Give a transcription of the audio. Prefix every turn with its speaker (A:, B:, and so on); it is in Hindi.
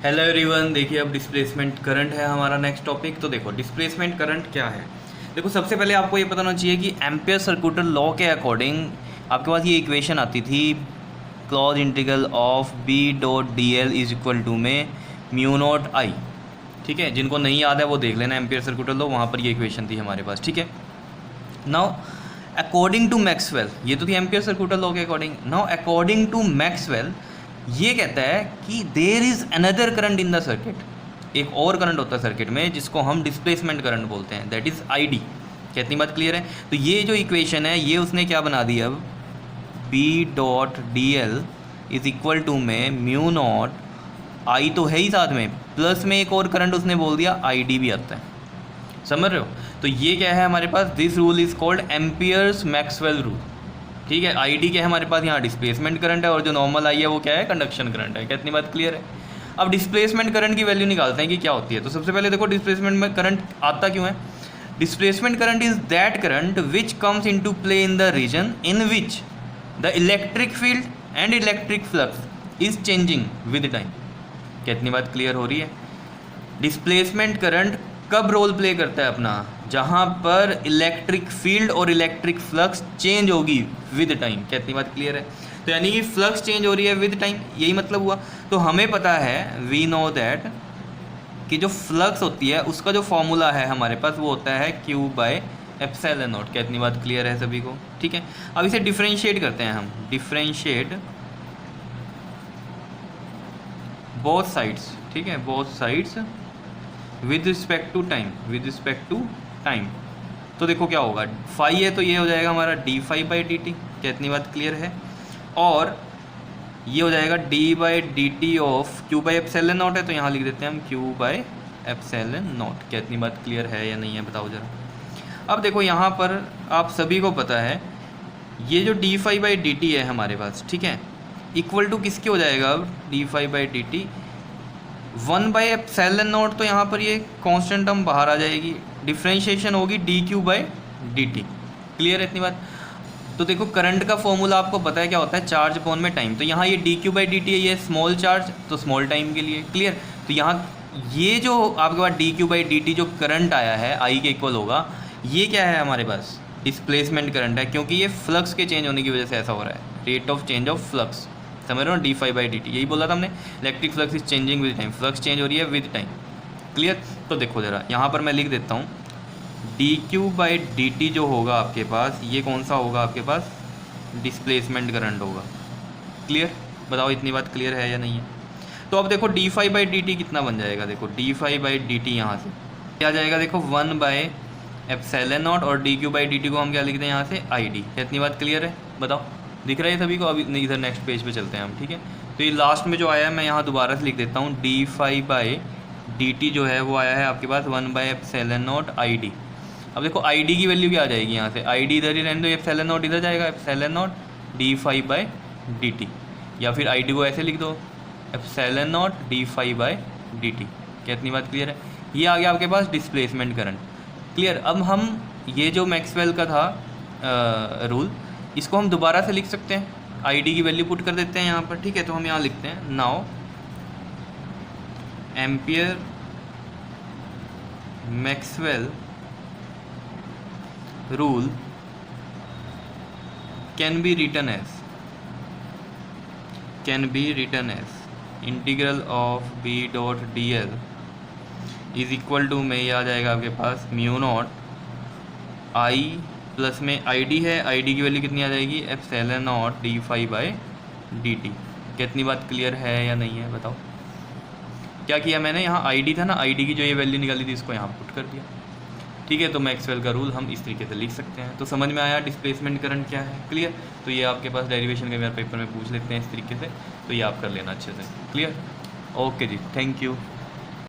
A: हेलो एवरीवन, देखिए अब डिस्प्लेसमेंट करंट है हमारा नेक्स्ट टॉपिक। तो देखो डिस्प्लेसमेंट करंट क्या है। देखो सबसे पहले आपको ये पता होना चाहिए कि एम्पियर सर्कुलर लॉ के अकॉर्डिंग आपके पास ये इक्वेशन आती थी, closed integral of B dot D L is equal to में म्यू नॉट आई। ठीक है, जिनको नहीं याद है वो देख लेना, एम्पियर सर्कुलर लॉ वहाँ पर ये इक्वेशन थी हमारे पास। ठीक है, नाउ अकॉर्डिंग टू मैक्सवेल, ये तो थी एम्पियर सर्कुलर लॉ के according. Now according to Maxwell ये कहता है कि there is another current in the circuit, एक और करंट होता है सर्किट में जिसको हम डिस्प्लेसमेंट करंट बोलते हैं, दैट इज़ आई डी। क्या इतनी बात क्लियर है? तो ये जो इक्वेशन है ये उसने क्या बना दी, अब B dot D L is equal to में म्यू नॉट आई तो है ही साथ में, प्लस में एक और करंट उसने बोल दिया आई डी भी आता है। समझ रहे हो? तो ये क्या है हमारे पास, this rule is called Ampere's Maxwell rule. ठीक है, आई डी क्या है हमारे पास, यहाँ डिस्प्लेसमेंट करंट है और जो नॉर्मल आई है वो क्या है, कंडक्शन करंट है। क्या इतनी बात क्लियर है? अब डिस्प्लेसमेंट करंट की वैल्यू निकालते हैं कि क्या होती है। तो सबसे पहले देखो डिस्प्लेसमेंट में करंट आता क्यों है। Displacement current is that current which comes into play in the region in which the electric field and electric flux is changing with time. क्या इतनी बात क्लियर हो रही है? डिस्प्लेसमेंट करंट कब रोल प्ले करता है अपना, जहाँ पर इलेक्ट्रिक फील्ड और इलेक्ट्रिक फ्लक्स चेंज होगी विद टाइम। क्या इतनी बात क्लियर है? तो यानी कि फ्लक्स चेंज हो रही है विद टाइम, यही मतलब हुआ। तो हमें पता है, वी नो दैट, कि जो फ्लक्स होती है उसका जो फॉर्मूला है हमारे पास वो होता है क्यू बाय एप्सिलॉन नॉट। क्या इतनी बात क्लियर है सभी को? ठीक है, अब इसे डिफ्रेंशिएट करते हैं हम, डिफ्रेंशिएट बोथ साइड्स। ठीक है, both sides with respect to time, with respect to time. तो देखो क्या होगा, फाई है तो ये हो जाएगा हमारा D phi by D T. क्या इतनी बात क्लियर है? और ये हो जाएगा D by D T of Q by epsilon naught है तो यहाँ लिख देते हैं हम क्यू बाई एप्सिलॉन नॉट। क्या इतनी बात क्लियर है या नहीं है, बताओ ज़रा। अब देखो यहाँ पर आप सभी को पता है ये जो D phi by D T है हमारे पास, ठीक है, इक्वल टू किसके हो जाएगा अब, D phi by D T 1 by epsilon naught. तो यहाँ पर ये कांस्टेंट टर्म बाहर आ जाएगी, डिफ्रेंशिएशन होगी D Q by D T. Clear है इतनी बात? तो देखो करंट का फॉर्मूला आपको पता है क्या होता है, चार्ज अपॉन में टाइम। तो यहाँ ये D Q by D T है, ये स्मॉल चार्ज तो स्मॉल टाइम के लिए। क्लियर? तो यहाँ ये जो आपके पास D Q by D T जो करंट आया है आई के इक्वल होगा, ये क्या है हमारे पास, डिस्प्लेसमेंट करंट है, क्योंकि ये फ्लक्स के चेंज होने की वजह से ऐसा हो रहा है, rate of change of flux. समझ रहे हो? D phi by D T, यही बोला था हमने, electric flux is changing with time, flux change हो रही है विद टाइम। क्लियर? तो देखो ज़रा यहाँ पर मैं लिख देता हूँ, D Q by D T जो होगा आपके पास, ये कौन सा होगा आपके पास, डिस्प्लेसमेंट करंट होगा। क्लियर? बताओ इतनी बात क्लियर है या नहीं है? तो अब देखो D phi by D T कितना बन जाएगा, देखो D phi by D T यहाँ से क्या जाएगा, देखो 1 बाई एप्सिलॉन नॉट और D Q by D T को हम क्या लिखते हैं यहाँ से, आई डी। इतनी बात क्लियर है? बताओ, दिख रहा है सभी को? अभी इधर नेक्स्ट पेज पे चलते हैं हम। ठीक है, तो ये लास्ट में जो आया है मैं यहाँ दोबारा से लिख देता हूँ, D phi by D T जो है वो आया है आपके पास 1 by epsilon naught I D. अब देखो आई डी की वैल्यू क्या आ जाएगी यहाँ से, आई डी इधर ही रहने दो, एप्सिलॉन नॉट इधर जाएगा, epsilon naught D phi by D T, या फिर आई डी को ऐसे लिख दो, epsilon naught D phi by D T. क्या इतनी बात क्लियर है? ये आ गया आपके पास डिस्प्लेसमेंट करंट। क्लियर? अब हम ये जो मैक्सवेल का था रूल, इसको हम दोबारा से लिख सकते हैं, आई डी की वैल्यू पुट कर देते हैं यहाँ पर। ठीक है, तो हम यहाँ लिखते हैं, now Ampere Maxwell rule can be written as integral of B dot D L is equal to में ये आ जाएगा आपके पास म्यू नॉट आई प्लस में आई डी है, आई डी की वैल्यू कितनी आ जाएगी, epsilon naught D phi by D T. कितनी बात क्लियर है या नहीं है, बताओ। क्या किया मैंने, यहाँ आई डी था ना, आई डी की जो ये वैल्यू निकाली थी इसको यहाँ पुट कर दिया। ठीक है, तो मैक्सवेल का रूल हम इस तरीके से लिख सकते हैं। तो समझ में आया डिस्प्लेसमेंट करंट क्या है? क्लियर? तो ये आपके पास डेरिवेशन के मेरे पेपर में पूछ लेते हैं इस तरीके से, तो ये आप कर लेना अच्छे से। क्लियर? ओके जी, थैंक यू।